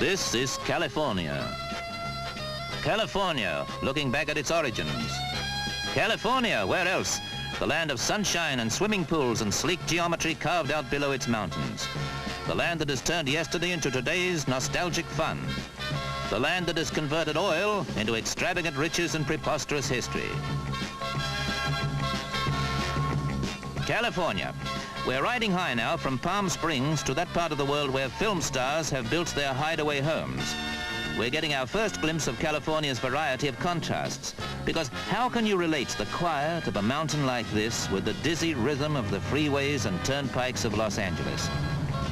This is California. California, looking back at its origins. California, where else? The land of sunshine and swimming pools and sleek geometry carved out below its mountains. The land that has turned yesterday into today's nostalgic fun. The land that has converted oil into extravagant riches and preposterous history. California. We're riding high now from Palm Springs to that part of the world where film stars have built their hideaway homes. We're getting our first glimpse of California's variety of contrasts, because how can you relate the quiet of a mountain like this with the dizzy rhythm of the freeways and turnpikes of Los Angeles?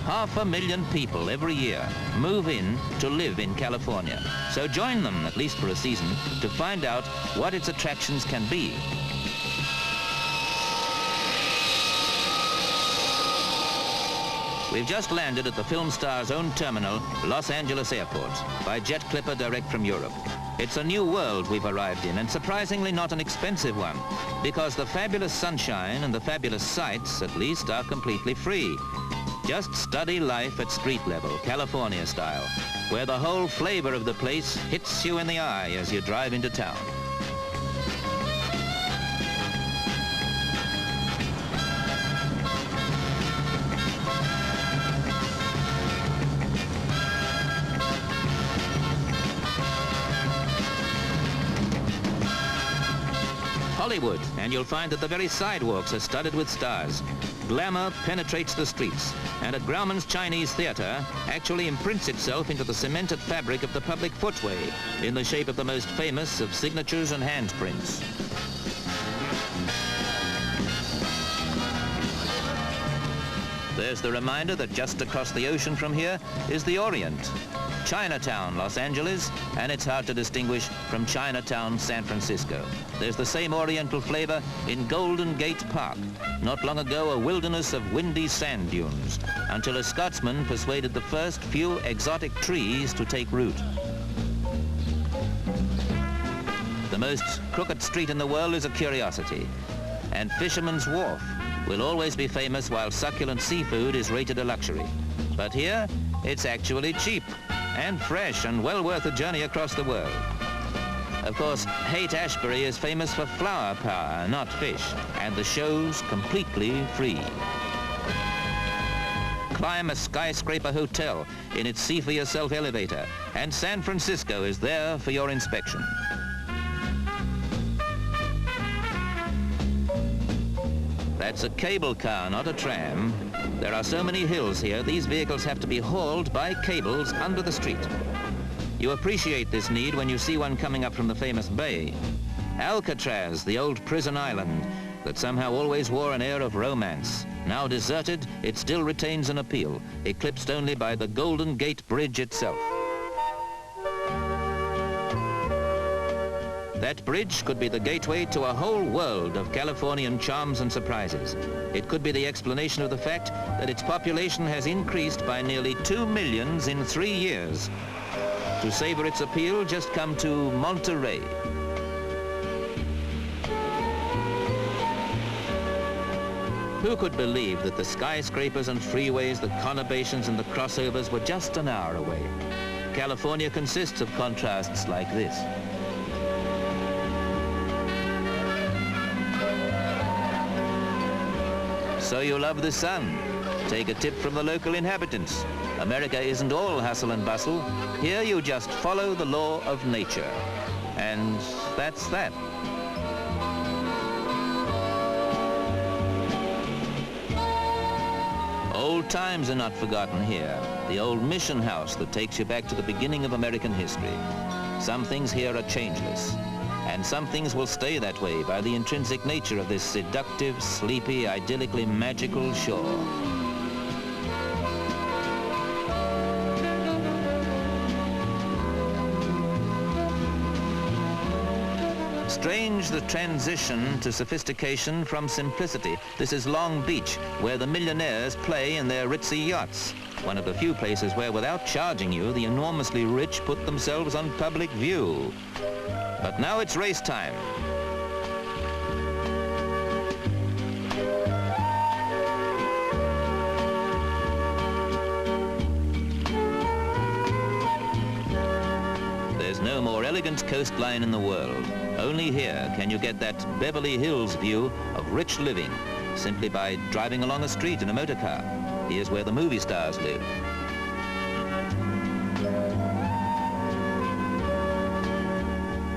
500,000 people every year move in to live in California. So join them, at least for a season, to find out what its attractions can be. We've just landed at the film star's own terminal, Los Angeles Airport, by jet clipper direct from Europe. It's a new world we've arrived in, and surprisingly not an expensive one, because the fabulous sunshine and the fabulous sights, at least, are completely free. Just study life at street level, California style, where the whole flavor of the place hits you in the eye as you drive into town. Hollywood, and you'll find that the very sidewalks are studded with stars. Glamour penetrates the streets, and at Grauman's Chinese Theater actually imprints itself into the cemented fabric of the public footway in the shape of the most famous of signatures and handprints. There's the reminder that just across the ocean from here is the Orient. Chinatown, Los Angeles, and it's hard to distinguish from Chinatown, San Francisco. There's the same oriental flavor in Golden Gate Park, not long ago a wilderness of windy sand dunes, until a Scotsman persuaded the first few exotic trees to take root. The most crooked street in the world is a curiosity, and Fisherman's Wharf will always be famous while succulent seafood is rated a luxury. But here, it's actually cheap and fresh and well worth a journey across the world. Of course, Haight-Ashbury is famous for flower power, not fish, and the show's completely free. Climb a skyscraper hotel in its see-for-yourself elevator, and San Francisco is there for your inspection. That's a cable car, not a tram. There are so many hills here, these vehicles have to be hauled by cables under the street. You appreciate this need when you see one coming up from the famous bay. Alcatraz, the old prison island that somehow always wore an air of romance. Now deserted, it still retains an appeal, eclipsed only by the Golden Gate Bridge itself. That bridge could be the gateway to a whole world of Californian charms and surprises. It could be the explanation of the fact that its population has increased by nearly 2 million in 3 years. To savor its appeal, just come to Monterey. Who could believe that the skyscrapers and freeways, the conurbations and the crossovers were just an hour away? California consists of contrasts like this. So you love the sun? Take a tip from the local inhabitants. America isn't all hustle and bustle. Here you just follow the law of nature. And that's that. Old times are not forgotten here. The old mission house that takes you back to the beginning of American history. Some things here are changeless. And some things will stay that way by the intrinsic nature of this seductive, sleepy, idyllically magical shore. Strange the transition to sophistication from simplicity. This is Long Beach, where the millionaires play in their ritzy yachts. One of the few places where, without charging you, the enormously rich put themselves on public view. But now it's race time. no more elegant coastline in the world. Only here can you get that Beverly Hills view of rich living simply by driving along a street in a motor car. Here's where the movie stars live.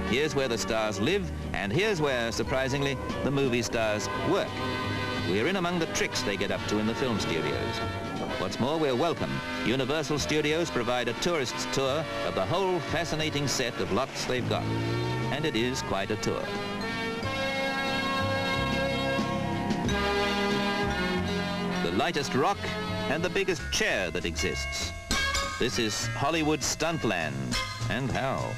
Here's where the stars live, and here's where, surprisingly, the movie stars work. We're in among the tricks they get up to in the film studios. What's more, we're welcome. Universal Studios provide a tourist's tour of the whole fascinating set of lots they've got. And it is quite a tour. The lightest rock and the biggest chair that exists. This is Hollywood Stuntland, and how.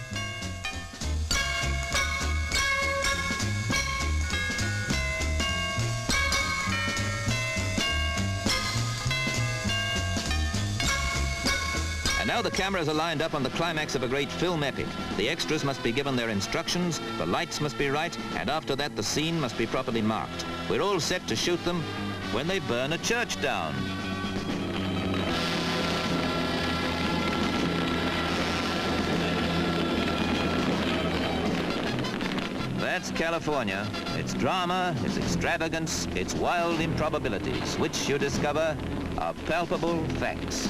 And now the cameras are lined up on the climax of a great film epic. The extras must be given their instructions, the lights must be right, and after that the scene must be properly marked. We're all set to shoot them when they burn a church down. That's California. Its drama, its extravagance, its wild improbabilities, which you discover are palpable facts.